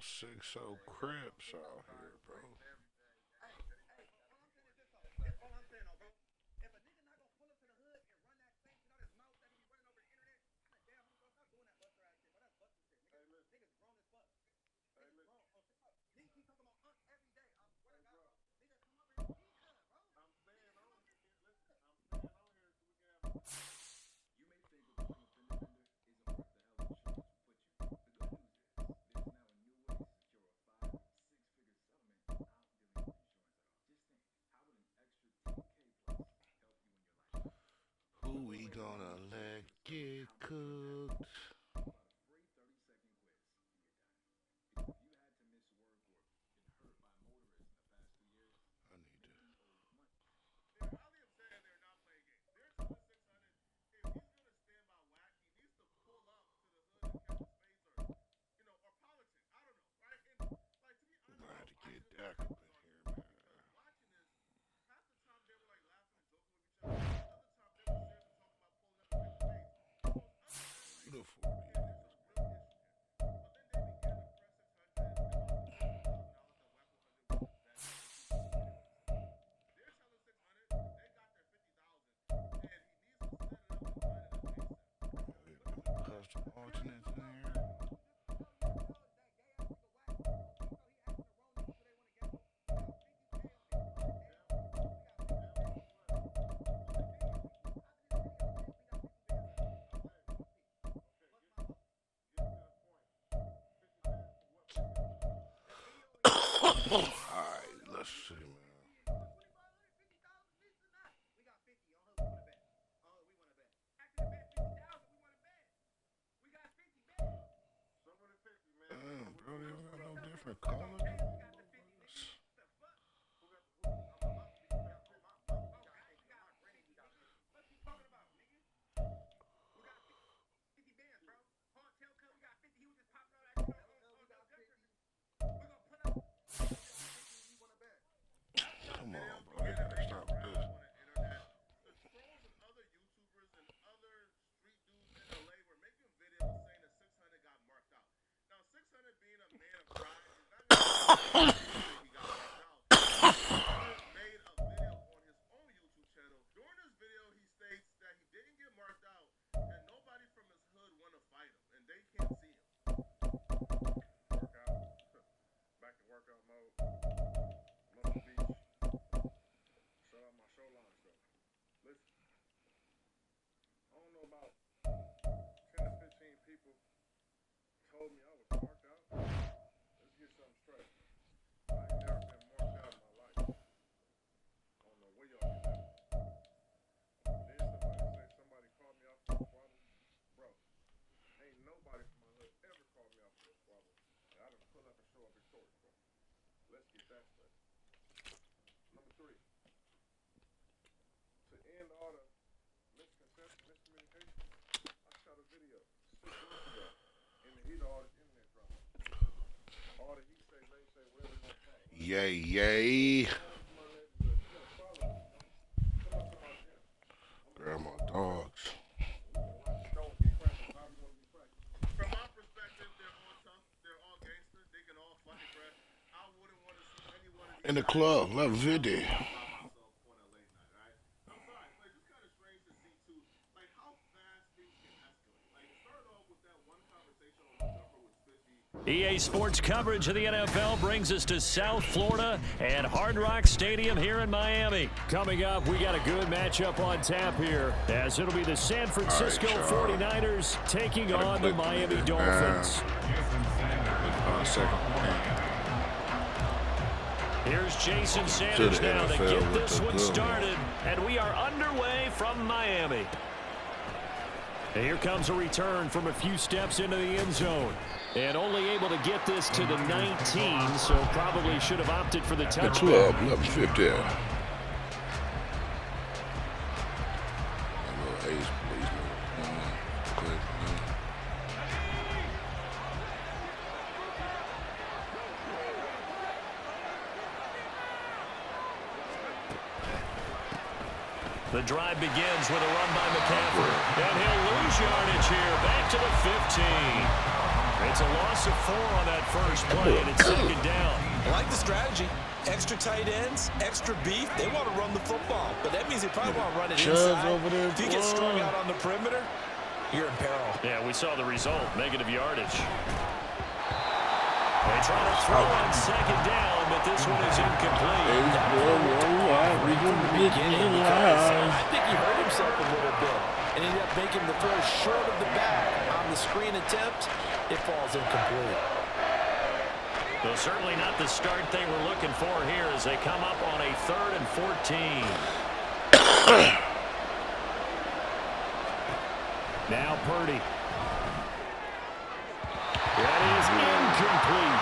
6-0 Crips out here, bro. Who we gonna let get cooked? I need to. I had to get Dak up in here, man. Beautiful. Custom alternates in here. Alright, let's see, man. Damn, bro, they don't got no different colors. Come on, bro, they gotta stop this. Yay, yay. Grab my dogs. In the club, 1150. EA Sports coverage of the NFL brings us to South Florida and Hard Rock Stadium here in Miami. Coming up, we got a good matchup on tap here, as it'll be the San Francisco 49ers taking on the Miami Dolphins. Here's Jason Sanders now to get this one started, and we are underway from Miami. And here comes a return from a few steps into the end zone. And only able to get this to the 19, so probably should have opted for the touchdown. The club, 1150. The drive begins with a run by McCaffrey. And he'll lose yardage here. Back to the 15. It's a loss of 4 on that first play, and it's second down. I like the strategy. Extra tight ends, extra beef. They want to run the football, but that means they probably want to run it inside. Over there, if you get strung out on the perimeter, you're in peril. Yeah, we saw the result, negative yardage. They try to throw on second down, but this one is incomplete. I think he hurt himself a little bit and ended up making the throw short of the back. On the screen attempt, it falls incomplete. Well, certainly not the start they were looking for here as they come up on a 3rd and 14. Now Purdy. That is incomplete.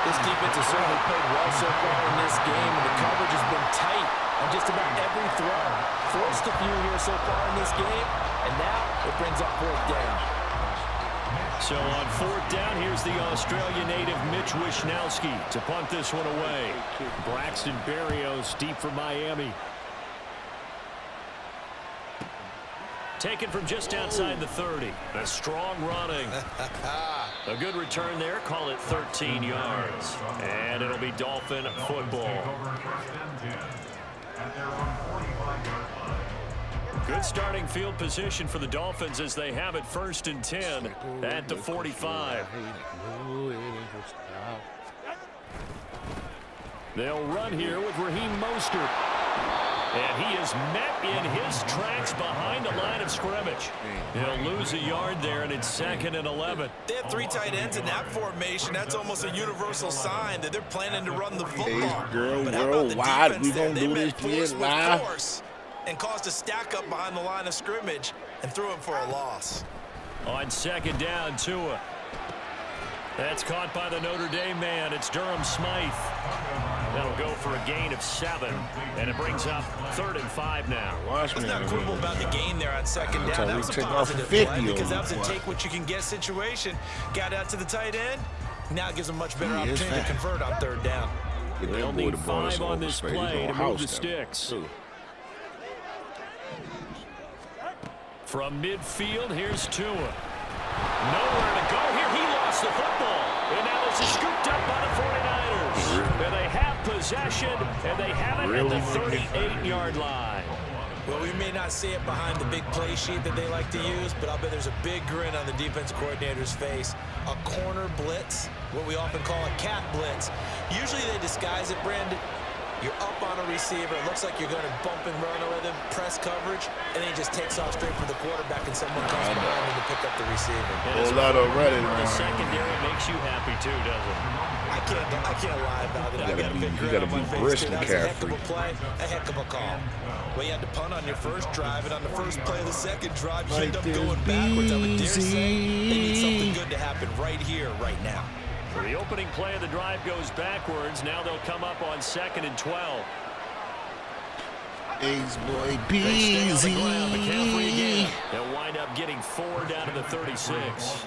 This defense has certainly played well so far in this game, and the coverage has been tight on just about every throw. Forced a few here so far in this game, and now it brings up 4th down. So on 4th down, here's the Australia native Mitch Wishnowski to punt this one away. Braxton Berrios deep for Miami. Taken from just outside the 30. A strong running. A good return there. Call it 13 yards. And it'll be Dolphin football. Good starting field position for the Dolphins as they have it 1st and 10 at the 45. They'll run here with Raheem Mostert. And he is met in his tracks behind the line of scrimmage. He'll lose a yard there, and it's 2nd and 11. They have 3 tight ends in that formation. That's almost a universal sign that they're planning to run the football. But how about the defense there? They met force with force and caused a stack up behind the line of scrimmage and threw him for a loss. On 2nd down, Tua. That's caught by the Notre Dame man. It's Durham Smythe. That'll go for a gain of 7, and it brings up 3rd and 5 now. Let's not quibble about the gain there on 2nd down. That was a positive play because that was a take-what-you-can-get situation. Got out to the tight end. Now it gives them much better opportunity to convert on 3rd down. They'll need 5 on this play to move the sticks. From midfield, here's Tua. Nowhere to go here. He lost the football. And now this is scooped up by the 49ers. And they have possession, and they have it at the 38-yard line. Well, we may not see it behind the big play sheet that they like to use, but I'll bet there's a big grin on the defense coordinator's face. A corner blitz, what we often call a cat blitz. Usually they disguise it, Brandon. You're up on a receiver. It looks like you're going to bump and run with him, press coverage, and then he just takes off straight for the quarterback, and someone comes behind him to pick up the receiver. Whole lot already, man. The secondary makes you happy too, doesn't it? I can't lie about it. I got a big grin on my face. That was a heck of a play, a heck of a call. Well, you had to punt on your first drive, and on the first play of the second drive, you end up going backwards. I would dare say they need something good to happen right here, right now. The opening play of the drive goes backwards. Now they'll come up on 2nd and 12. A's boy, They stay on the ground. Beezy. McCaffrey again. They'll wind up getting 4 down to the 36.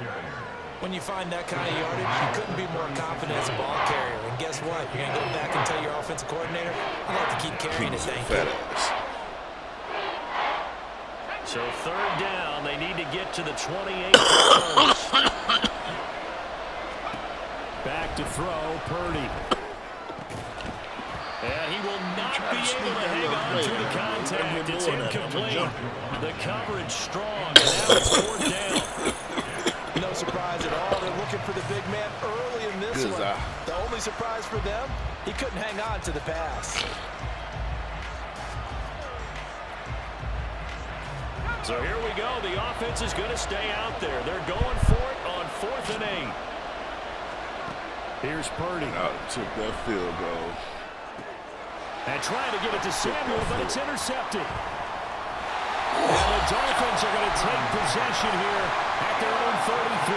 When you find that kind of yardage, you couldn't be more confident as a ball carrier. And guess what? You're going to go back and tell your offensive coordinator, you have to keep carrying it, thank you. So 3rd down. They need to get to the 28 first. Back to throw, Purdy. And he will not be able to hang on to the contact. It's incomplete. The coverage strong. And now it's 4th down. No surprise at all. They're looking for the big man early in this one. The only surprise for them, he couldn't hang on to the pass. So here we go. The offense is going to stay out there. They're going for it on 4th and 8. Here's Purdy. Took that field goal. And trying to get it to Samuel, but it's intercepted. And the Dolphins are going to take possession here at their own 33.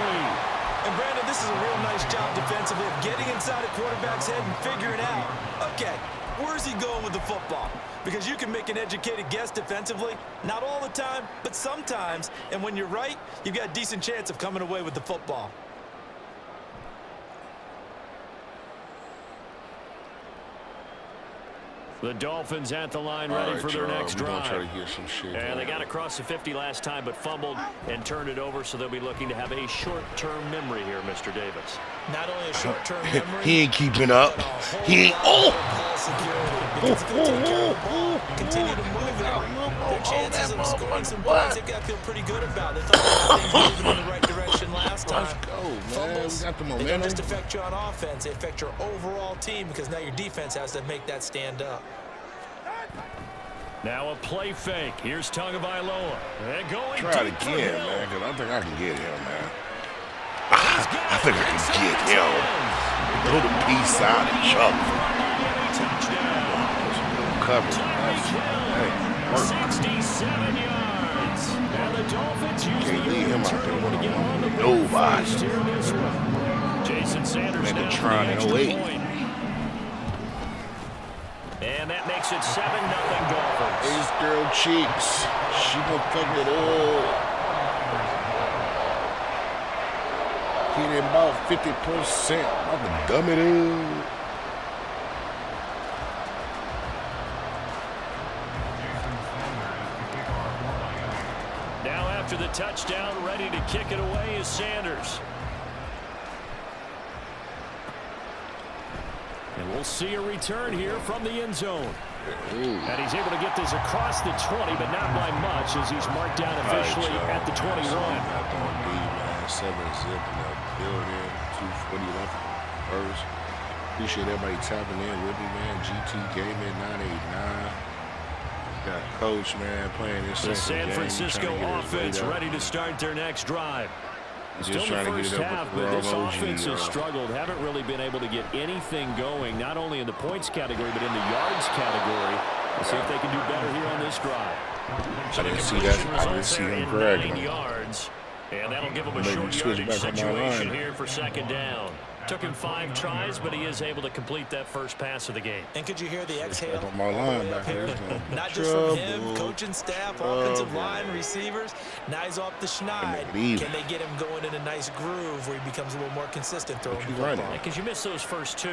And Brandon, this is a real nice job defensively of getting inside a quarterback's head and figuring out, okay, where's he going with the football? Because you can make an educated guess defensively, not all the time, but sometimes. And when you're right, you've got a decent chance of coming away with the football. The Dolphins at the line ready for their next drive. Try to get some shit. And they got across the 50 last time, but fumbled and turned it over, so they'll be looking to have a short-term memory here, Mr. Davis. Not only a short-term memory. He ain't keeping up. He ain't. Because if they take care of the ball, continue to move it, their chances of scoring some points, they've got to feel pretty good about. They thought things were moving in the right direction last time. Let's go, man. Fumbles, We got the they don't momentum. just affect you on offense, they affect your overall team because now your defense has to make that stand up. Now a play fake. Here's Tagovailoa. And going Try it deep for again, Hill. man, because I think I can get him, man. I think I can get him. Go to peace out and chuck. Cover. Hey, work. 67 yards. And the Dolphins use Can't the leave him out turnover there to get on the nobody. first here in this one. Jason Sanders Man, they're now for trying the to extra 08. point. And that makes it 7-0 Dolphins. This girl cheeks. She gonna fuck it up. Getting about 50%. I'm the dumb it up. Now after the touchdown, ready to kick it away is Sanders. And we'll see a return here from the end zone. And he's able to get this across the 20, but not by much as he's marked down officially at the 21. 7-zip in the building. 240 left first. Appreciate everybody tapping in with me, man. GT Gaming 989. Got Coach, man, playing this The San Francisco offense ready to start their next drive. Still in the first half, but this offense has struggled. Haven't really been able to get anything going, not only in the points category, but in the yards category. Let's see if they can do better here on this drive. I didn't see that. I didn't see him dragging 9 yards. And that'll give him a short yardage situation here for second down. Took him 5 tries, but he is able to complete that first pass of the game. And could you hear the exhale? On my line back here. Not just from him, coaching staff, offensive line, receivers. Now he's off the schneid. Can they get him going in a nice groove where he becomes a little more consistent throwing the football? Because you miss those first 2,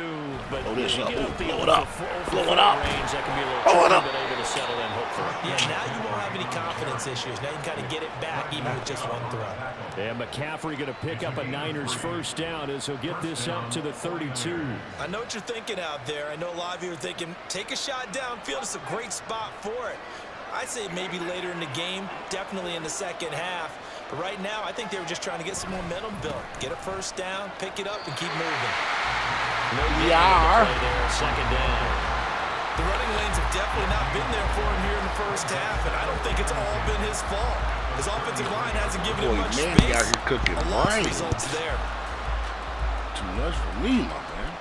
but Oh, when this you up. get up the Blow it up. blow Blow it up. range, that can be a little Blow it tricky, up. but able to settle in hopefully. Yeah, now you won't have any confidence issues. Now you can kind of get it back even with just one throw. And McCaffrey going to pick up a Niners first down as he'll get this up to the 32. I know what you're thinking out there. I know a lot of you are thinking, take a shot downfield. It's a great spot for it. I'd say maybe later in the game, definitely in the second half. But right now, I think they were just trying to get some momentum built. Get a first down, pick it up, and keep moving. We are. Second down. The running lanes have definitely not been there for him here in the first half, and I don't think it's all been his fault. His offensive line hasn't given him much man, space. he out here cooking A loss brains. results there. Too much for me, my man.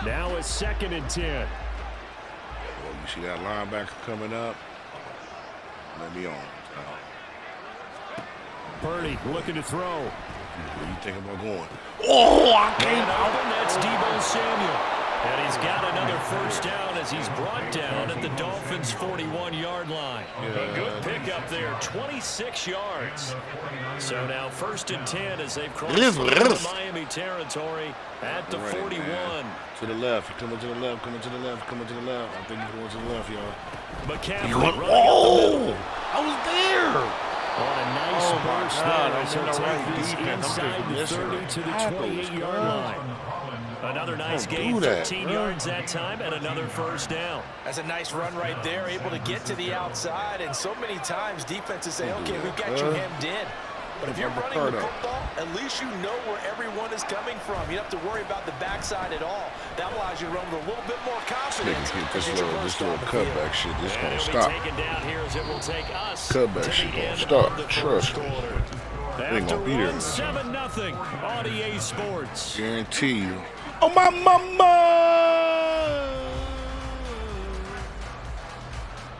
Now it's 2nd and 10. Well, you see that linebacker coming up? Let me on. Purdy looking to throw. What do you think about going? Oh, I And can't. open, that's Deebo Samuel. And he's got another first down as he's brought down at the Dolphins' 41-yard line. A good pickup there, 26 yards. So now 1st and 10 as they've crossed the Miami territory at the 41. To the left, coming to the left, coming to the left, coming to the left. I think he's going to the left, y'all. McCaffrey Going, running up the middle. I was there. On a nice burst God, there as he'll I'm in the right take this defense. inside the 30 to the 28-yard line. Another nice gain, 13 yards that time, and another first down. That's a nice run right there, able to get to the outside, and so many times defenses say, okay, we've got you hemmed in. But if you're running the football, at least you know where everyone is coming from. You don't have to worry about the backside at all. That allows you to run with a little bit more confidence. This little cutback shit, this gonna stop. Taken down here as it will take us Cutback shit gonna stop. Trust me. They ain't gonna be there. 7-0 on EA Sports. Guarantee you. Oh my mama!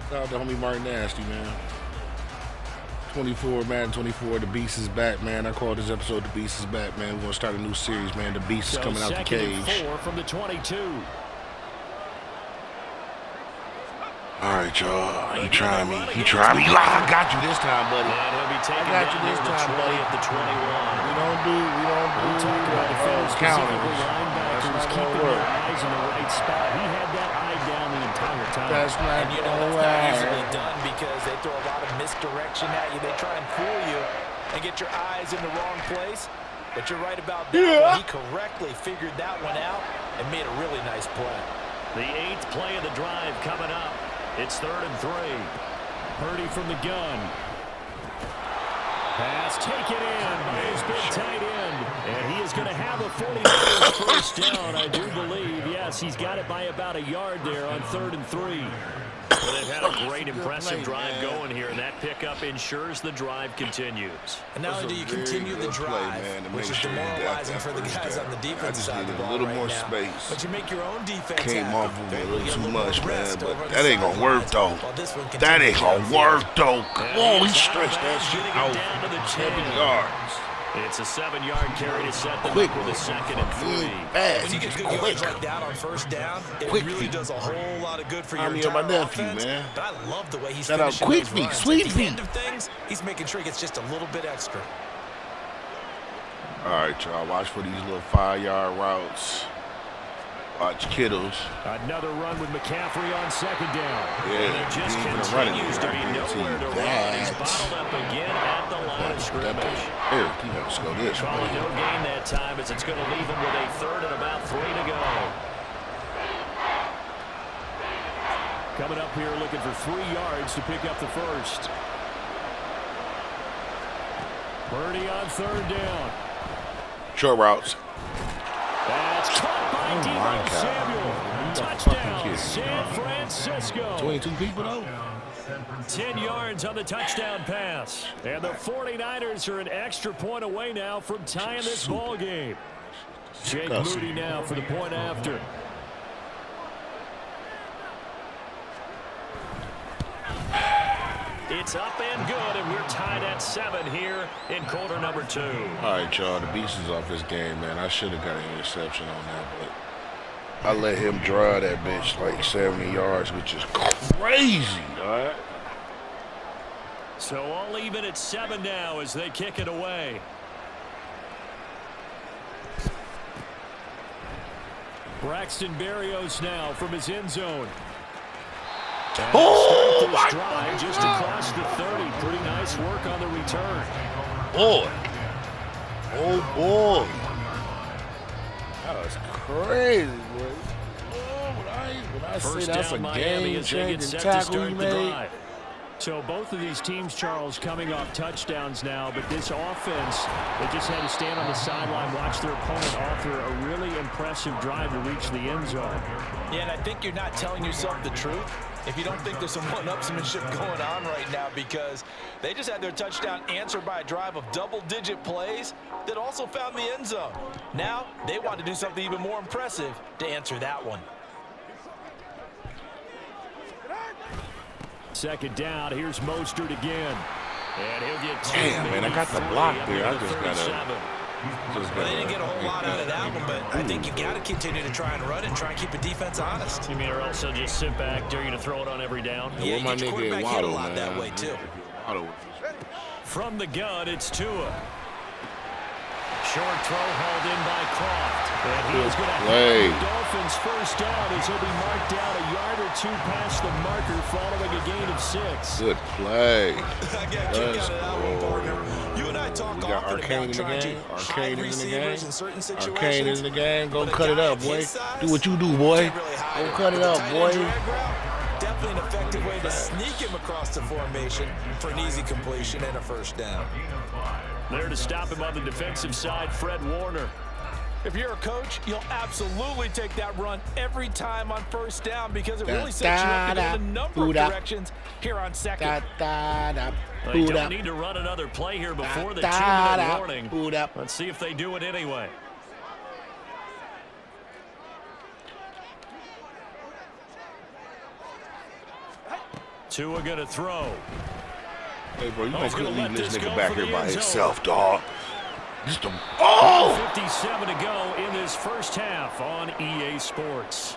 Shout out to homie Martin Nasty, man. 24, man, 24. The Beast is back, man. I call this episode The Beast is back, man. We're gonna start a new series, man. The Beast is coming out the cage. 4 from the 22. All right, y'all. He trying me. He trying me. I got you this time, buddy. And he'll be taken I got you down this near the time, 20 buddy. at the 21. We don't do Talking about defenders counters. specifically, linebackers It was keeping your eyes in the right spot. He had that eye down the entire time. That's not And you know that's not easily done because they throw a lot of misdirection at you. They try and fool you and get your eyes in the wrong place. But you're right about that. He correctly figured that one out and made a really nice play. The 8th play of the drive coming up. It's 3rd and 3. Purdy from the gun. Pass taken in by his big tight end. And he is going to have a 49ers first down, I do believe. Yes, he's got it by about a yard there on 3rd and 3. Well, they've had a great, impressive drive going here, and that pickup ensures the drive continues. And not only do you continue the drive, which is demoralizing for the guys on the defense side of the ball right now, but you make your own defense came happen. off a little too much, man, but that ain't gonna work, though. That ain't gonna work, though. Come on, he stretched that shit out for 7 yards. It's a 7-yard carry to set them up with a 2nd and 3. When you get good yards like that on first down, it really does a whole lot of good for your entire offense. Man. But I love the way he's finishing those runs. At the end of things, he's making sure he gets just a little bit extra. All right, y'all, watch for these little 5-yard routes. Watch Kittles. Another run with McCaffrey on 2nd down. Yeah, and there just continues to be nowhere to run. He's bottled up again at the line of scrimmage. Here, he has to go this way. Calling no gain that time as it's going to leave him with a 3rd and about 3 to go. Coming up here looking for 3 yards to pick up the first. Purdy on 3rd down. Short routes. That's caught by Deebo Samuel. Touchdown, San Francisco. 22 people, though. 10 yards on the touchdown pass. And the 49ers are an extra point away now from tying this ball game. Jake Moody now for the point after. It's up and good, and we're tied at 7 here in quarter number 2. All right, y'all, the beast is off his game, man. I should have got an interception on that, but I let him drive that bitch like 70 yards, which is crazy, all right? So all even at 7 now as they kick it away. Braxton Berrios now from his end zone. Oh, my drive just across the 30. Pretty nice work on the return. Boy. Oh, boy. That was crazy, boy. Oh, when I say that's a game-changing tackle he made. So both of these teams, Charles, coming off touchdowns now, but this offense, they just had to stand on the sideline, watch their opponent offer a really impressive drive to reach the end zone. Yeah, and I think you're not telling yourself the truth if you don't think there's some one-upsmanship going on right now, because they just had their touchdown answered by a drive of double-digit plays that also found the end zone. Now they want to do something even more impressive to answer that one. 2nd down, here's Mostert again. And he'll get 2. Damn, man, I got the block there. I just got to... Well, they didn't get a whole lot out of that one, but I think you've got to continue to try and run and try and keep the defense honest. You mean, or also just sit back, dare you to throw it on every down? Yeah, you get your quarterback hit a lot that way, too. From the gun, it's Tua. Short throw hauled in by Croft. And he is going to have the Dolphins first down as he'll be marked down a yard or 2 past the marker following a gain of 6. Good play. I got kicked out of that one, partner. You and I talk often about trying to hide receivers in certain situations. Arcane in the game. Go cut it up, boy. Do what you do, boy. Go cut it up, boy. Definitely an effective way to sneak him across the formation for an easy completion and a first down. There to stop him on the defensive side, Fred Warner. If you're a coach, you'll absolutely take that run every time on first down because it really sets you up to go in a number of directions here on 2nd. They don't need to run another play here before the 2-minute warning. Let's see if they do it anyway. Tua going to throw. Hey, bro, you gonna leave this nigga back here by himself, dog. Just a... Oh! 57 to go in this first half on EA Sports.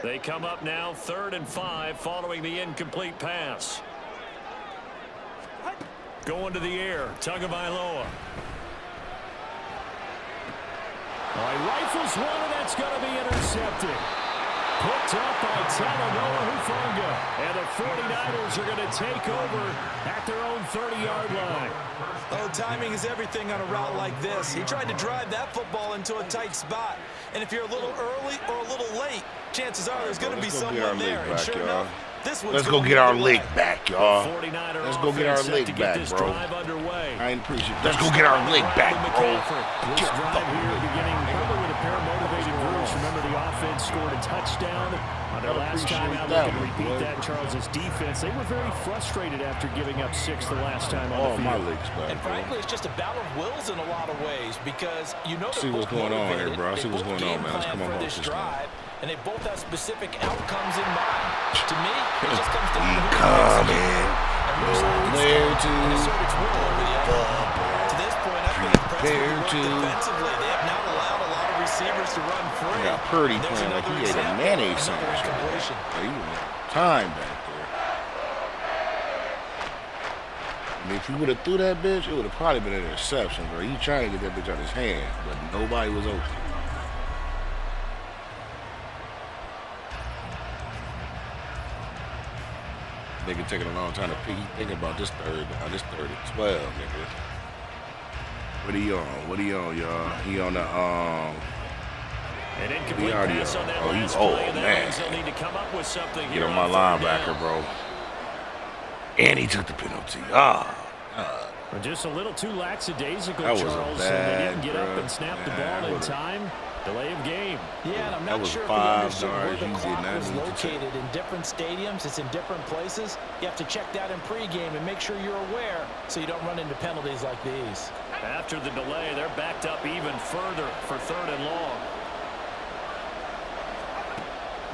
They come up now 3rd and 5 following the incomplete pass. Going to the air, Tagovailoa. He rifles one, and that's going to be intercepted. Picked up by Talanoa Hufanga. And the 49ers are going to take over at their own 30-yard line. Oh, timing is everything on a route like this. He tried to drive that football into a tight spot. And if you're a little early or a little late, chances are there's going to be someone there. And sure enough, this one's let's go get our leg back, y'all. Let's go get our leg back, bro. I ain't appreciate it. Let's go get our leg back, bro. This drive here beginning probably with a pair of motivated groups. Remember, the offense scored a touchdown on their last time out. Looking to repeat that, Charles' defense. They were very frustrated after giving up 6 the last time on the field. My legs back, and frankly, it's just a battle of wills in a lot of ways because you know see what's going on here, bro. See what's going on, man. Let's come on this drive. And they both have specific outcomes in mind. To me, it just comes down to where to this point, I've been impressed with the work defensively. They have not allowed a lot of receivers to run free. Yeah, Purdy playing like he ate a mayonnaise sandwich. He was time back there. I mean, if he would have threw that bitch, it would have probably been an interception, bro. He trying to get that bitch out of his hand, but nobody was open. Nigga taking a long time to pick. He thinking about this third and 12, nigga. What he on? What he on, y'all? He on the An incomplete pass on that last play, and that means they'll need to come up with something here. Get on my linebacker, bro. And he took the penalty. Just a little too lackadaisical, Charles, and they didn't get up and snap the ball in time. Delay of game. Yeah, and I'm not sure if we understood where the clock was located in different stadiums. It's in different places. You have to check that in pregame and make sure you're aware so you don't run into penalties like these. After the delay, they're backed up even further for 3rd and long.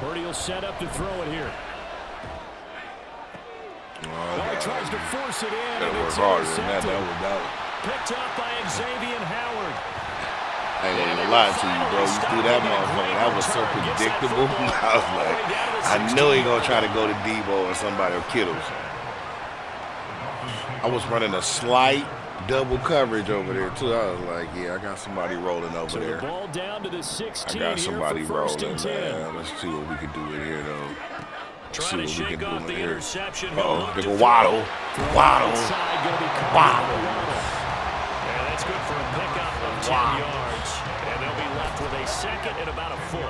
Purdy will set up to throw it here. He tries to force it in, and it's intercepted. Picked up by Xavier Howard. I ain't gonna lie to you, bro. You threw that motherfucker. That was so predictable. I was like, I know he gonna try to go to Debo and somebody will kill him. I was running a slight double coverage over there too. I was like, yeah, I got somebody rolling over there. Ball down to the 16. I got somebody rolling, man. Let's see what we can do in here, though. Trying to shake off the interception. Big Waddle. Waddle. Yeah, that's good for a pickup of 10 yards. And they'll be left with a 2nd and about a 4.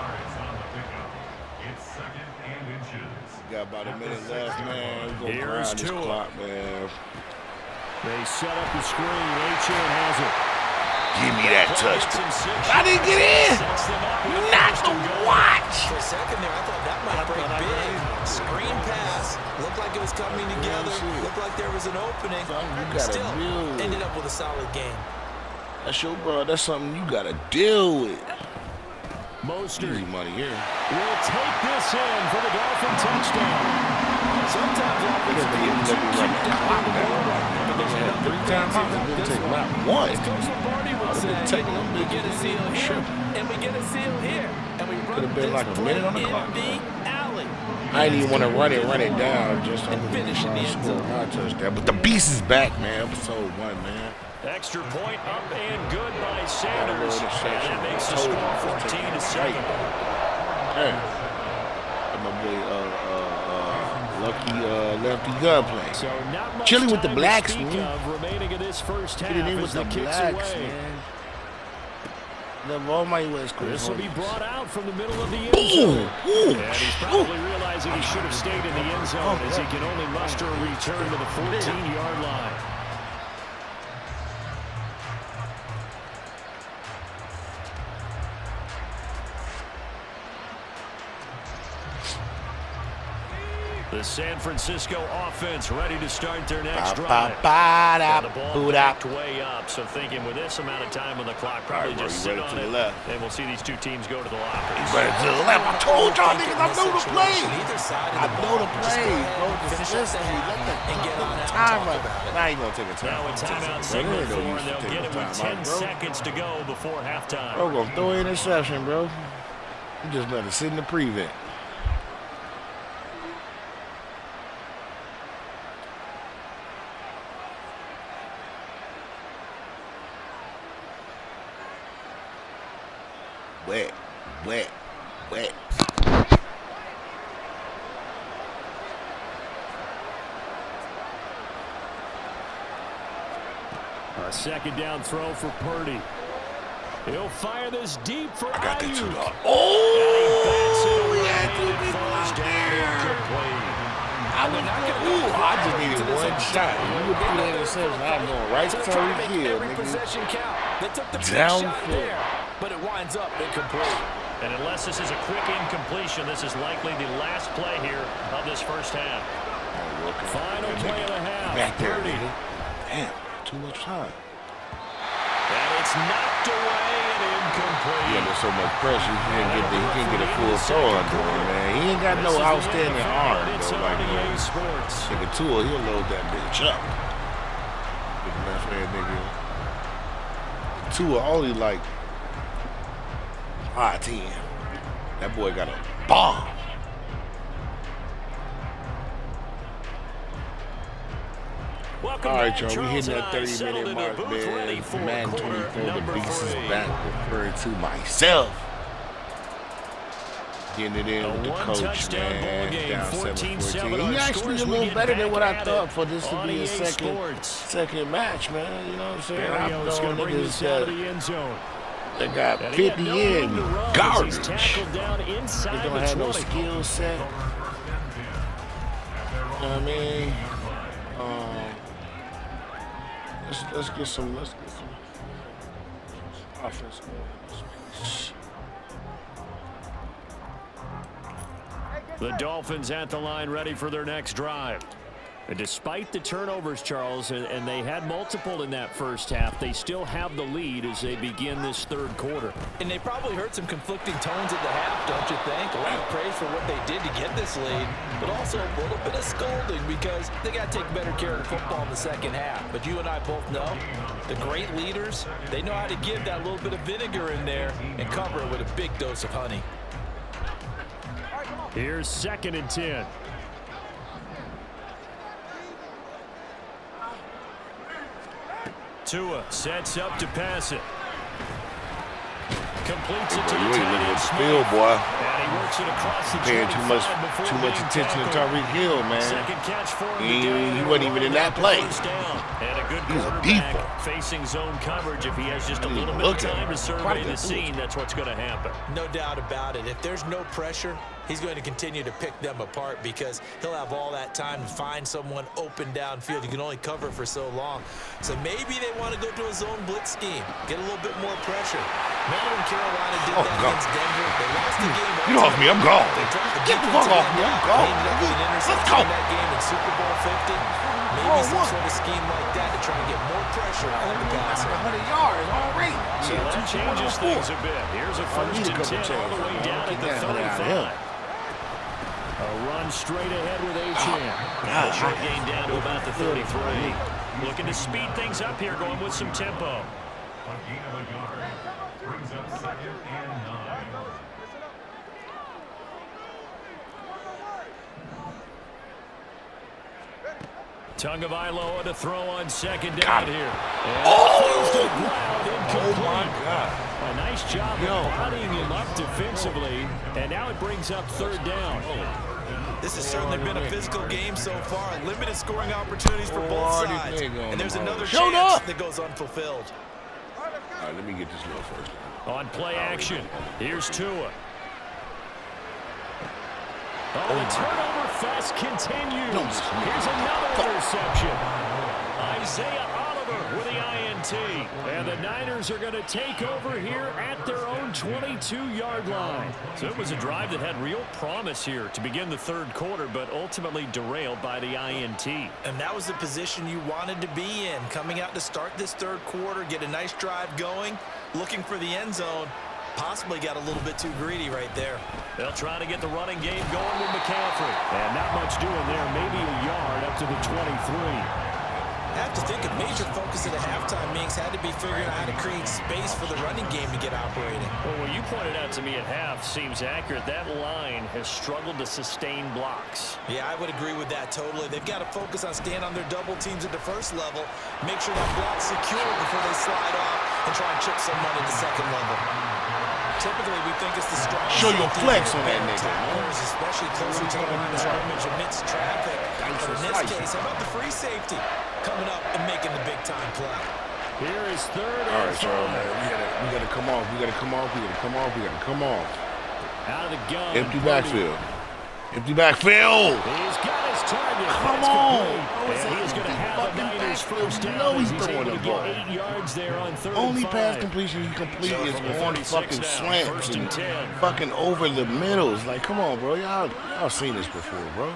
Got about a minute left, man. Here's this clock, man. They set up the screen. Achane has it. Give me that touchdown. I didn't get in. Not a watch. For a second there, I thought that might break big. Screen pass. Looked like it was coming together. Looked like there was an opening. Still ended up with a solid game. That's your bro. That's something you got to deal with. Mostert easy money here. Will take this in for the Dolphin touchdown. Sometimes offensive teams keep that clock down. Three times out, it didn't take not one. As Coach Lombardi would say, we get a seal here, and we get a seal here, and we run been like a minute on the clock. The alley. I didn't even want to run it down just to finish in the end zone. Touchdown. But the beast is back, man. Episode 1, man. Extra point up and good by Sanders. And that makes the score 14-7. Hey, my boy, lucky lefty gunplay. So chilling with the blacks, man. Remaining in this first half chilling in with the blacks, away. man. Love all my West Coast. This will be brought out from the middle of the end zone. And he's probably realizing he should have stayed in the end zone as he can only muster a return to the 14-yard line. The San Francisco offense ready to start their next drive. And the ball backed way up, so thinking with this amount of time on the clock, probably just sit on it, and we'll see these two teams go to the lockers. Ready to the left. I told y'all niggas I know the play. I know the play. Bro, consistency. Let the time run. Now he's going to take a time. Now a timeout signal for, and they'll get it with 10 seconds to go before halftime. Bro, going to throw an interception, bro. You just better sit in the prevent. wet, wet, wet. A second down throw for Purdy. He'll fire this deep for I got that Ayuk. $2. Oh, he had two people out there. I just needed one shot. You would do that interception. I'm going right to Tyreek Hill, nigga. Downfield. But it winds up incomplete. And unless this is a quick incompletion, this is likely the last play here of this first half. Final play of the half. Back there, nigga. Damn, too much time. And it's knocked away and incomplete. He under so much pressure, he can't get a full throw under him, man. He ain't got no outstanding arm, though. Like, nigga Tua, he'll load that bitch up. Big left hand nigga. Tua only like 5'10". That boy got a bomb. All right, y'all, we hitting that 30-minute mark, man. Madden 24, the beast is back, referring to myself. Getting it in with the coach, man, down 7-14. He actually a little better than what I thought for this to be a second match, man. You know what I'm saying? I'm throwing niggas that got 50 in garbage. They don't have no skill set. You know what I mean? Let's get some offense. The Dolphins at the line, ready for their next drive. And despite the turnovers, Charles, and they had multiple in that first half, they still have the lead as they begin this third quarter. And they probably heard some conflicting tones at the half, don't you think? A lot of praise for what they did to get this lead, but also a little bit of scolding because they got to take better care of the football in the second half. But you and I both know the great leaders, they know how to give that little bit of vinegar in there and cover it with a big dose of honey. Here's 2nd and 10. Tua sets up to pass it. Completes it to You the ain't looking at the field, boy. And he works it across the paying too much attention to Tyreek Hill, man. Second catch for He wasn't even in that play. And a good He's a deeper. Facing zone coverage. If he has just a little bit of time to survey the scene, that's what's going to happen. No doubt about it. If there's no pressure, he's going to continue to pick them apart because he'll have all that time to find someone open downfield. You can only cover for so long. So maybe they want to go to a zone blitz scheme, get a little bit more pressure. Remember when Carolina did that against Denver? They lost the game. Get off me, I'm gone. Get the fuck off me, I'm gone. Let's go. That game in Super Bowl 50. Maybe some sort of scheme like that to try and get more pressure on the passer. 100 yards already. So that changes things a bit. Here's a 1st and 10 all the way down at the 35. A run straight ahead with Achane. Short gain down to about the 33. Looking to speed things up here, going with some tempo. Brings up 2nd and 9. Tagovailoa to throw on 2nd down here. Oh my God. A nice job of bodying him up defensively, and now it brings up 3rd down. This has certainly been a physical game so far. Limited scoring opportunities for both sides. And there's another chance that goes unfulfilled. All right, let me get this little first. On play action, here's Tua. Oh, the turnover fest continues. Here's another interception. Isaiah Oliver with the INT. And the Niners are going to take over here at their own 22-yard line. So it was a drive that had real promise here to begin the third quarter, but ultimately derailed by the INT. And that was the position you wanted to be in. Coming out to start this third quarter, get a nice drive going, looking for the end zone. Possibly got a little bit too greedy right there. They'll try to get the running game going with McCaffrey. And not much doing there. Maybe a yard up to the 23. I have to think a major focus at the halftime meetings had to be figuring out how to create space for the running game to get operating. Well, what you pointed out to me at half seems accurate. That line has struggled to sustain blocks. Yeah, I would agree with that totally. They've got to focus on staying on their double teams at the first level, make sure that block's secure before they slide off, and try and chip someone at the second level. Typically, we think it's the strong. Show your flex on that nigga, especially closer to the line of scrimmage amidst traffic. But in this case, how about the free safety coming up and making the big-time play? Here is third. All right, Charles, man. We gotta come off. We gotta come off. Out of the gun. Empty backfield. Empty backfield. He's got his target. Come That's on. complete. And he's going to have the Niners first down. No, he's He's throwing able the to ball. get 8 yards there on third Only and pass 5. completion he complete So is from the on 36 fucking now, slants first and and 10. fucking over the middles. Like, come on, bro. Y'all seen this before, bro.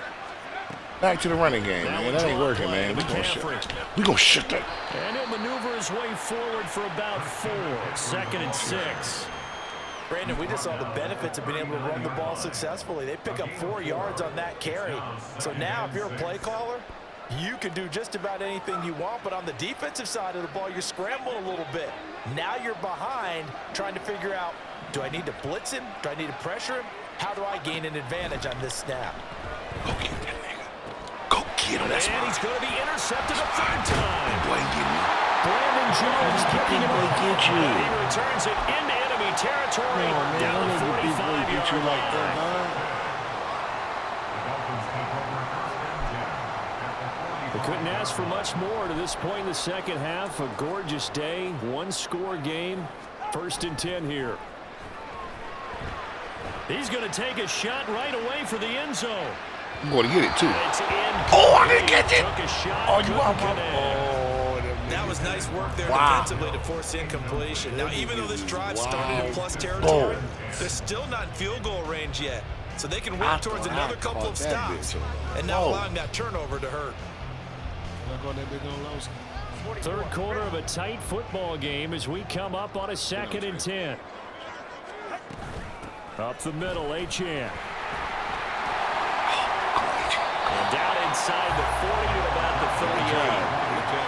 Back to the running game, man. That ain't working, man. We gonna shut that. And he'll maneuver his way forward for about 4. 2nd and 6. Brandon, we just saw the benefits of being able to run the ball successfully. They pick up 4 yards on that carry. So now if you're a play caller, you can do just about anything you want. But on the defensive side of the ball, you're scrambling a little bit. Now you're behind trying to figure out, do I need to blitz him? Do I need to pressure him? How do I gain an advantage on this snap? Go get that nigga. Go get him. That's And he's going to be intercepted a 3rd time. boy, get me. Brandon Jones picking him up. Get you. He returns it into enemy territory. Down the 45-yard line. They couldn't ask for much more to this point in the second half. A gorgeous day, 1-score game. 1st and 10 here. He's going to take a shot right away for the end zone. I'm going to get it, too. It's Oh, I didn't get it. Took a shot. Oh, you couldn't are connect. That was nice work there Wow. defensively to force incompletion. Now, even though this drive started in plus territory, they're still not in field goal range yet. So they can work towards another couple of stops and not allowing that turnover to hurt. 3rd quarter of a tight football game as we come up on a 2nd and 10. Up the middle, Achane. And down inside the 40 to about the 38.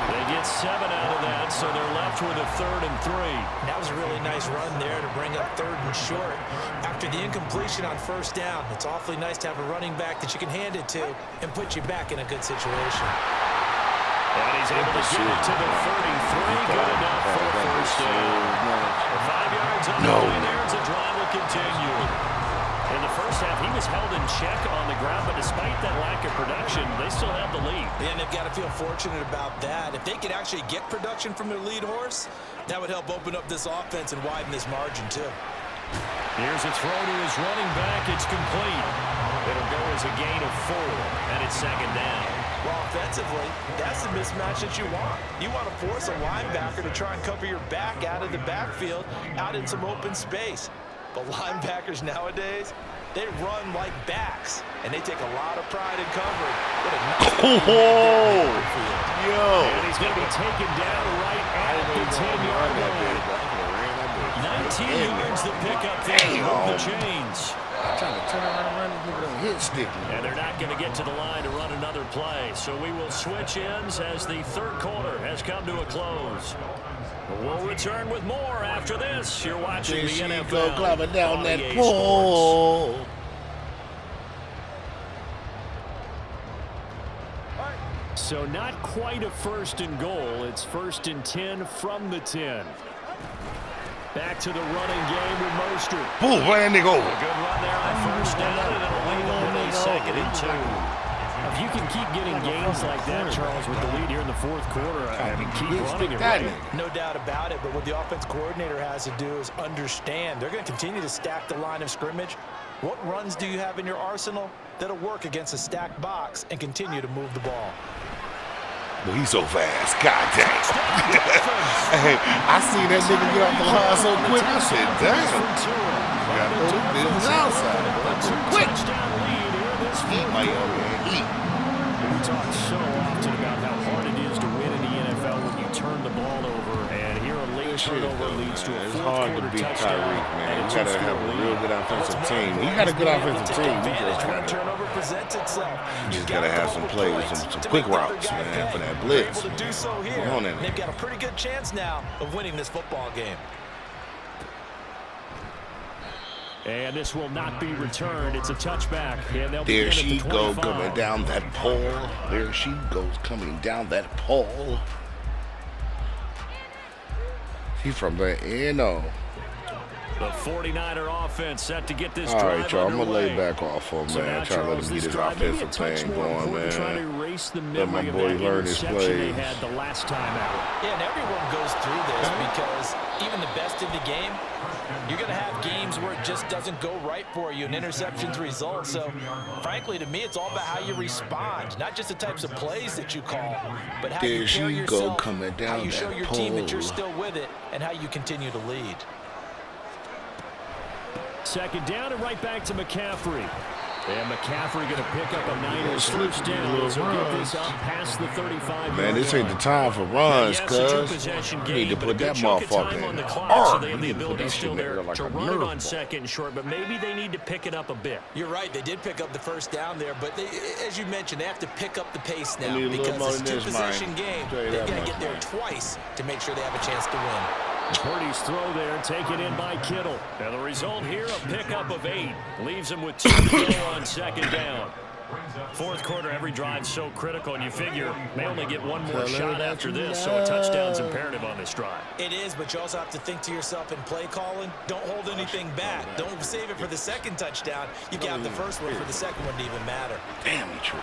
They get 7 out of that, so they're left with a 3rd and 3. That was a really nice run there to bring up 3rd and short. After the incompletion on 1st down, it's awfully nice to have a running back that you can hand it to and put you back in a good situation. And he's able to get it to the 33. Good enough for a 1st down. 5 yards on the way there as the drive will continue. In the first half, he was held in check on the ground, but despite that lack of production, they still have the lead. And they've got to feel fortunate about that. If they could actually get production from their lead horse, that would help open up this offense and widen this margin, too. Here's a throw to his running back. It's complete. It'll go as a gain of 4, and it's 2nd down. Well, offensively, that's the mismatch that you want. You want to force a linebacker to try and cover your back out of the backfield, out in some open space. But linebackers nowadays, they run like backs, and they take a lot of pride in covering. What a nice And he's going to be taken down right at the 10-yard line. 19 yards the pickup there. Move the chains. I'm trying to turn around and run this nigga on hit stick. And they're not going to get to the line to run another play. So we will switch ends as the 3rd quarter has come to a close. We'll return with more after this. You're watching the NFL climbing down on that EA pole. So not quite a 1st and goal. It's 1st and 10 from the 10. Back to the running game with Mostert. Boom, right nigga over. A good run there on 1st down, and it'll lead them with a 2nd and 2. If you can keep getting gains like that, Charles, with the lead here in the 4th quarter, I mean, keep running it, right? No doubt about it, but what the offense coordinator has to do is understand they're going to continue to stack the line of scrimmage. What runs do you have in your arsenal that'll work against a stacked box and continue to move the ball? Well, he's so fast. God damn. Hey, I seen that nigga get off the line so quick. I said, damn. You got to throw this business outside. Quick. Eat my young man. Eat. We talk so often about how hard it is to win in the NFL when you turn the ball over. And here a late turnover leads to a 4th quarter touchdown. It's hard to beat Tyreek, man. You got to have a real good offensive team. He got a good offensive team. You just got to have some plays, some quick routes, man, for that blitz. They've got a pretty good chance now of winning this football game. And this will not be returned. It's a touchback. And there she goes coming down that pole. There she goes coming down that pole. He from the NO. The 49er offense set to get this All drive right, y'all. I'm gonna underway. lay back off for him, So man. now, Try to let Charles, him get this his drive maybe a offensive touch thing more going, important, trying to man. erase the Let my memory of boy that learn his interception they plays. had the last time out. Yeah, and everyone goes through this because even the best in the game, you're going to have games where it just doesn't go right for you, and interceptions result. So, frankly, to me, it's all about how you respond, not just the types of plays that you call, but how you There carry she yourself, go, coming how down you show that your team that you're pole. still with it, and how you continue to lead. Second down and right back to McCaffrey. And McCaffrey going to pick up a Niners first down. So get this up past the 35. Man, this ain't the time for runs, Yes, a cuz. possession You game, need to but put a good that chunk of motherfucker time in on the the clock, arm. so they have the You need to put ability that still shit there like to a run it nerve on ball. second and short, but maybe they need to pick it up a bit. You're right. They did pick up the first down there, but they, as you mentioned, they have to pick up the pace now need a little more because it's a than this, two-possession Mike. game. Tell you They've that got to much, get there Mike. twice to make sure they have a chance to win. Purdy's throw there, taken in by Kittle. And the result here, a pickup of 8. Leaves him with 2 to go on second down. Fourth quarter, every drive's so critical, and you figure they only get one more shot after this, so a touchdown's imperative on this drive. It is, but you also have to think to yourself in play calling, don't hold anything back. Don't save it for the second touchdown. You got the first one for the second one to even matter. Damn, he true.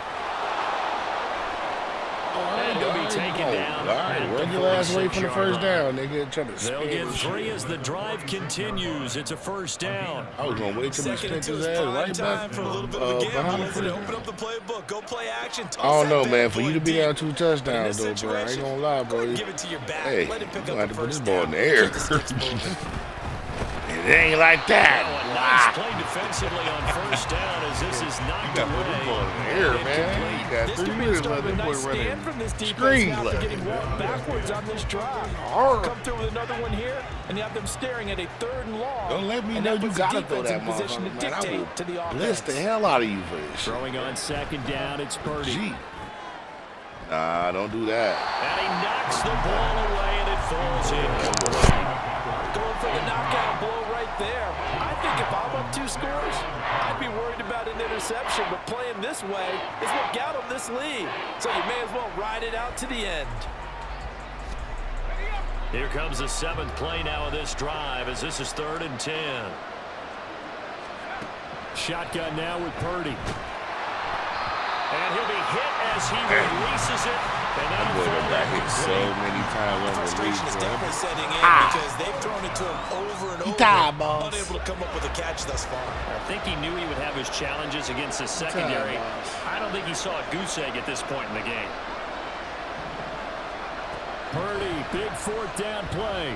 And he'll be taken down. All right, at the run your ass away 46 from the yard first line. down, nigga. Try to They'll spin get this 3 shit. as the drive continues. It's a first down. I was gonna wait till he Second and spent 2 his is ass prime right time back for a little bit of a gamble. behind the Listen, first open down. up the playbook. Go play action. I don't know, Toss that man. bad For you boy to be deep. down 2 In touchdowns, this though, bro, I ain't situation, gonna lie, go bro. ahead and give it to your back. Hey, Let him pick you up have the to put this first ball down. in the air. Keep the sticks moving. It ain't like that. Oh, a nice play defensively on first down as this is knocked You gotta put this ball in the air, away. man. You got This 3 could be the minutes start left. of a This boy nice stand from running this defense screen now play. after getting walked backwards on this drive. Arr. Come through with another one here, and you have them staring at a 3rd and long. Don't let me and know that you puts gotta the throw defense that in position to motherfucker, man. I dictate will to the offense. blitz the hell out of you for this shit. Throwing on second down, it's Purdy. Gee. Nah, don't do that. And he knocks the ball away, and it falls incomplete. Going for the knockout blow right there. I think if I'm up 2 scores, I'd be worried about an interception, but playing this way is what got him this lead. So you may as well ride it out to the end. Here comes the 7th play now of this drive as this is 3rd and 10. Shotgun now with Purdy. And he'll be hit as he releases it. And That that'll boy done fall got hit so incomplete. many times on the Frustration is league, bro. definitely setting in because they've thrown it to him over and He over, tired, boss. unable to come up with a catch thus far. I think he knew he would have his challenges against his secondary. boss. I don't think he saw a goose egg at this point in the game. Purdy, big 4th down play.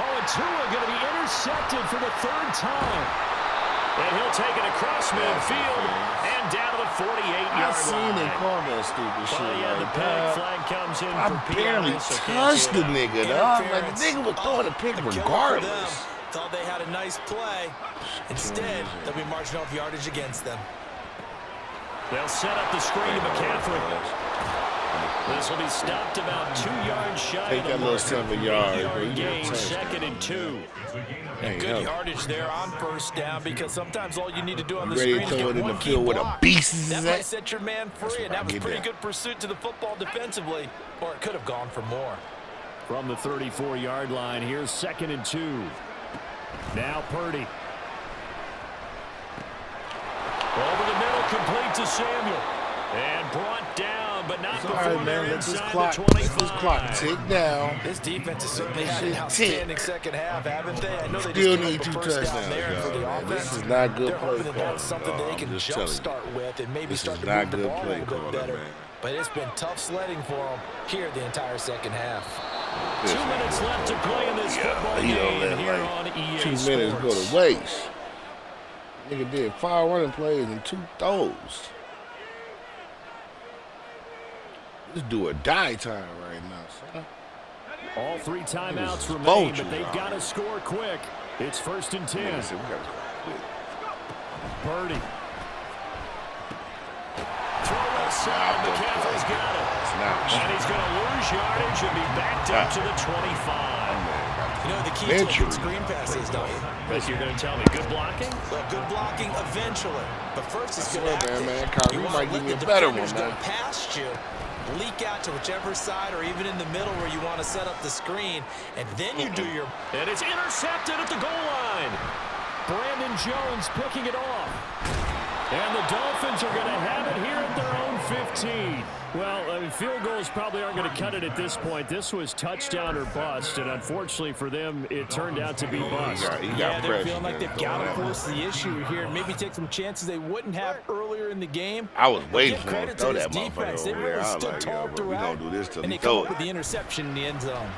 Oh, and Tua going to be intercepted for the 3rd time. And he'll take it across midfield and down to the 48-yard line. I seen they call that stupid shit Well, yeah, the like big that. flag comes in I for barely PI, so can't touched see the it. nigga, dog. Like, the Interference. nigga was throwing a pick A killer for them. regardless. Thought they had a nice play. Instead, they'll be marching off yardage against them. They'll set up the screen to McCaffrey. This will be stopped about 2 yards shy Take of the that little marker. 7 yards, bro. You Gain, get a 2nd and 2. Ain't Good help. yardage there on first down because sometimes all you need to do on the Ready screen to is throw get it in one the key field where the block. beast is That at. might set your man free, what and that I was get pretty that. good pursuit to the football defensively, or it could have gone for more. From the 34-yard line, here's 2nd and 2. Now Purdy. Over the middle, complete to Samuel. And brought down, but not It's before all right, they're man. Let this inside clock, the let 25. this clock tick down. This defense has certainly had an Shit, outstanding second half, haven't they? I know they Still just need gave 2 up a first down touchdowns, there, and for y'all, the man. offense, This is not good they're play hoping that calling, that's something dog. they I'm can just telling you. jumpstart with and maybe This start is to not move the good ball a play little bit calling, better. man. But it's been tough sledding for them here the entire second half. 2 minutes left to play in this football He don't game let here like on EA 2 Sports. minutes go to waste. Nigga did 5 running plays and 2 throws. This do or die time right now, son. All 3 timeouts This is remain, vultures but they've out got to here. score quick. It's 1st and 10. Nigga said we gotta quit. Purdy. Throw outside. McCaffrey's got it. It's not. And he's going to lose yardage and be backed up to the 25. You know the key to a Venture. good screen pass is, don't you? But you're going to tell me good blocking? Well, good blocking eventually. But first it's good swear, acting. man, Kyrie You might want to give let me the a better one, defenders go man. past you leak out to whichever side or even in the middle where you want to set up the screen, and then you do your... And it's intercepted at the goal line. Brandon Jones picking it off. And the Dolphins are going to have it here at their own 15. Well, I mean, field goals probably aren't going to cut it at this point. This was touchdown or bust, and unfortunately for them, it turned out to be bust. Yeah, they're feeling like they've got to force the issue here and maybe take some chances they wouldn't have earlier in the game. I was waiting for him to Credit throw to his that defense. motherfucker They over really there. I was stood like, tall yo, bro, we throughout, gonna do this till and he they come throw up with it. the interception in the end zone.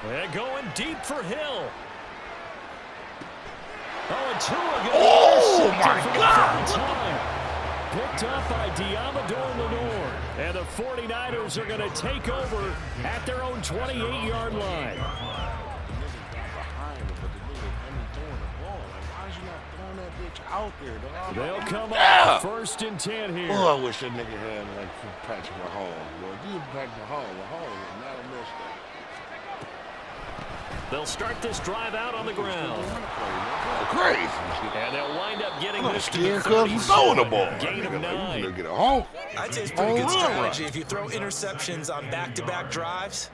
And going deep for Hill. Oh, and Tua Oh, my God! Picked up by Diamador Lenore. And the 49ers are going to take over at their own 28-yard line. Out there, dog. They'll come up first and 10 here. Oh, I wish that nigga had like Patrick Mahomes. Boy, if you Patrick Mahomes would not have missed that. They'll start this drive out on the ground. Crazy. And they'll wind up getting I'm this to scared the because he's throwing the ball. Gain of 9. Look at it. Oh. I'd say it's pretty good strategy. If you throw interceptions on back-to-back drives,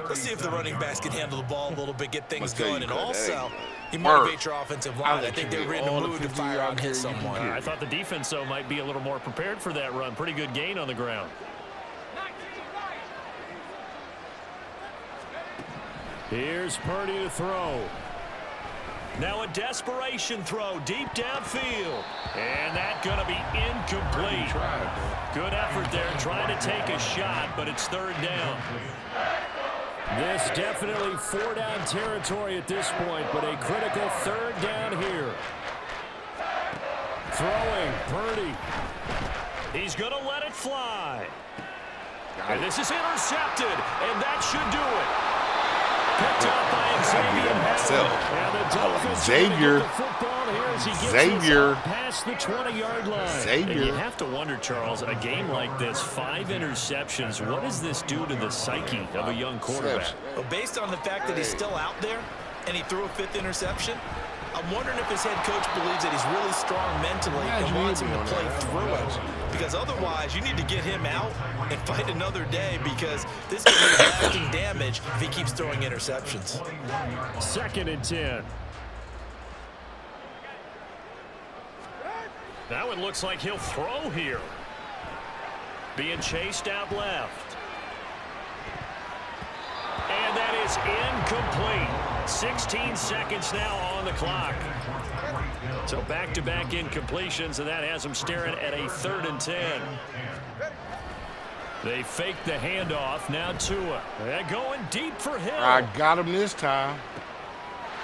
let's see if the running backs can handle the ball a little bit, get things going, and also you motivate your offensive line. I think they're in the mood to fire out and hit someone. I thought the defense, though, might be a little more prepared for that run. Pretty good gain on the ground. Here's Purdy to throw. Now a desperation throw deep downfield. And that's going to be incomplete. Good effort there trying to take a shot, but it's third down. This definitely four-down territory at this point, but a critical third down here. Throwing, Purdy. He's going to let it fly. And this is intercepted, and that should do it. Picked up by Xavier. And the Dolphins Xavier past the 20-yard line. And you have to wonder, Charles, a game like this, 5 interceptions, what does this do to the psyche of a young quarterback? Well, based on the fact that he's still out there and he threw a 5th interception, I'm wondering if his head coach believes that he's really strong mentally and wants him to play through it. Because otherwise, you need to get him out and fight another day, because this could be lasting damage if he keeps throwing interceptions. 2nd and 10. That one looks like he'll throw here. Being chased out left. And that is incomplete. 16 seconds now on the clock. So back-to-back incompletions, and that has them staring at a 3rd and 10. They fake the handoff. Now Tua. They're going deep for Hill. I got him this time.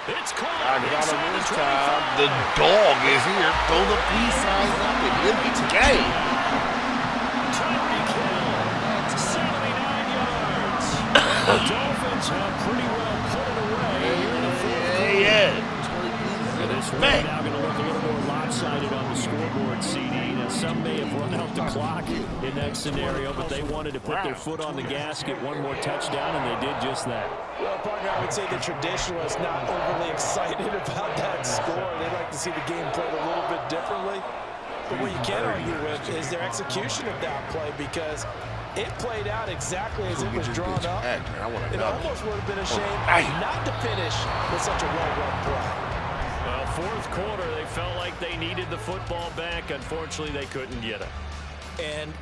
It's caught. I got him this time. The dog is here. Throw the peace signs up and get the game. Tyreek Hill, 79 yards. The Dolphins have pretty well put it away here in the 4th quarter. And this one now going to look a little more lopsided on the scoreboard, CD. Now, some may have run out the clock in that scenario, but they wanted to put their foot on the gas, get one more touchdown, and they did just that. Well, partner, I would say the traditionalists not overly excited about that score. They'd like to see the game played a little bit differently. But what you can't argue with is their execution of that play, because it played out exactly as it was drawn up. It almost would have been a shame not to finish with such a well-run play. Well, 4th quarter, they felt like they needed the football back. Unfortunately, they couldn't get it. And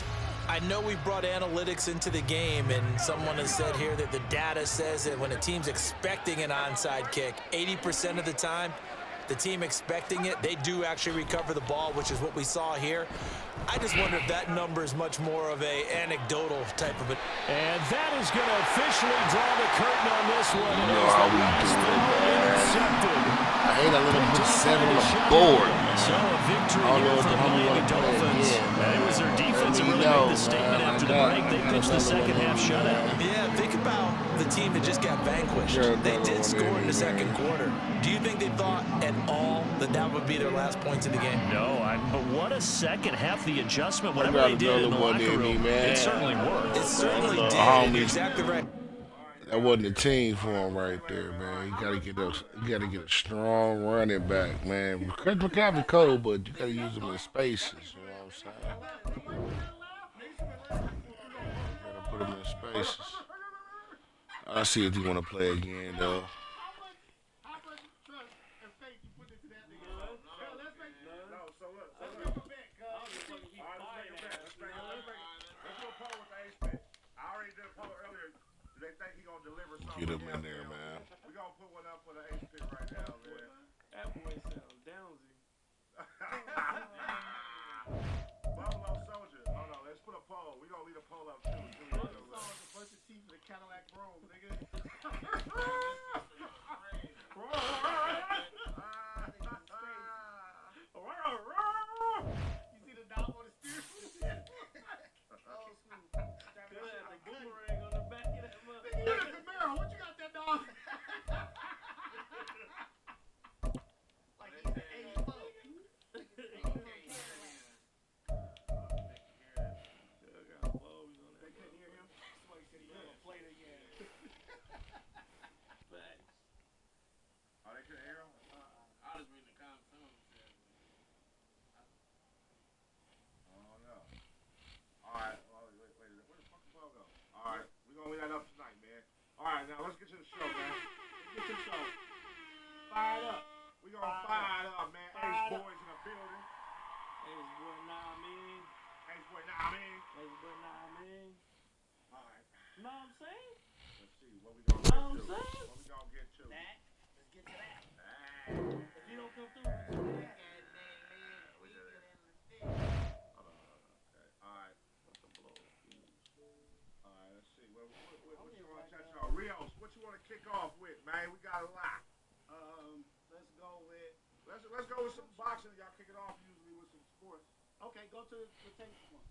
I know we brought analytics into the game, and someone has said here that the data says that when a team's expecting an onside kick, 80% of the time, the team expecting it, they do actually recover the ball, which is what we saw here. I just wonder if that number is much more of a anecdotal type of it. And that is going to officially draw the curtain on this one. You know how we do it, intercepted. I hate a little bit 7 on the board. So a victory here for the Miami Dolphins. It was their defense that really made the statement after the break. They pitched the second half shutout. Yeah, think about the team that just got vanquished. They did score in the 2nd quarter. Do you think they thought at all that that would be their last points in the game? No, but what a second half. The adjustment, whatever they did in the locker room, it certainly worked. It certainly did. You're exactly right. That wasn't a team for him right there, man. You gotta get a strong running back, man. Chris McCaffrey cold, but you gotta use him in spaces. You know what I'm saying? put them in spaces. I'll see if you want to play again, though. How much trust and faith you put into that nigga? Let's make no. So look, let's make a bet, cuz. All right, let's make a bet. Let's do a poll with the ace pick. I already did a poll earlier. Do they think he gonna deliver something? Get him in there, man. We gonna put one up for the ace pick right now, man. That boy sounds downsy. Buffalo Soldier. Hold on, let's put a poll. We gonna leave a poll up too. Buffalo Soldier, brush your teeth with a Cadillac Brougham, nigga. You see the dog on the steering? Oh, smooth. The boomerang on the back of that mother. Nigga, you in a Camaro. What you got that dog? Like he's an 84. They couldn't hear him. Somebody said he never played again. Facts. Oh, they couldn't hear him? I was reading the comments. Some of them said, Oh, no. All right. Wait. Where the fuck the ball go? All right. We're going to leave that up tonight, man. All right, now let's get to the show, man. Let's get to the show. Fire it up. We're going to fire it up, man. Ace Boys in the building. Ace boy, nah, man. Ace Boy, nah, man. Ace boy, nah, man. All right. Know what I'm saying? Let's see what we going to Know get what I'm to. saying? What we going to get to? Let's get to that. Ah. If you don't come through, Okay. All right. All right, let's see. What you want to touch on? Rios, what you want to kick off with, man? We got a lot. Let's go with. Let's go with some boxing. Y'all kick it off usually with some sports. Okay, go to the Texas one.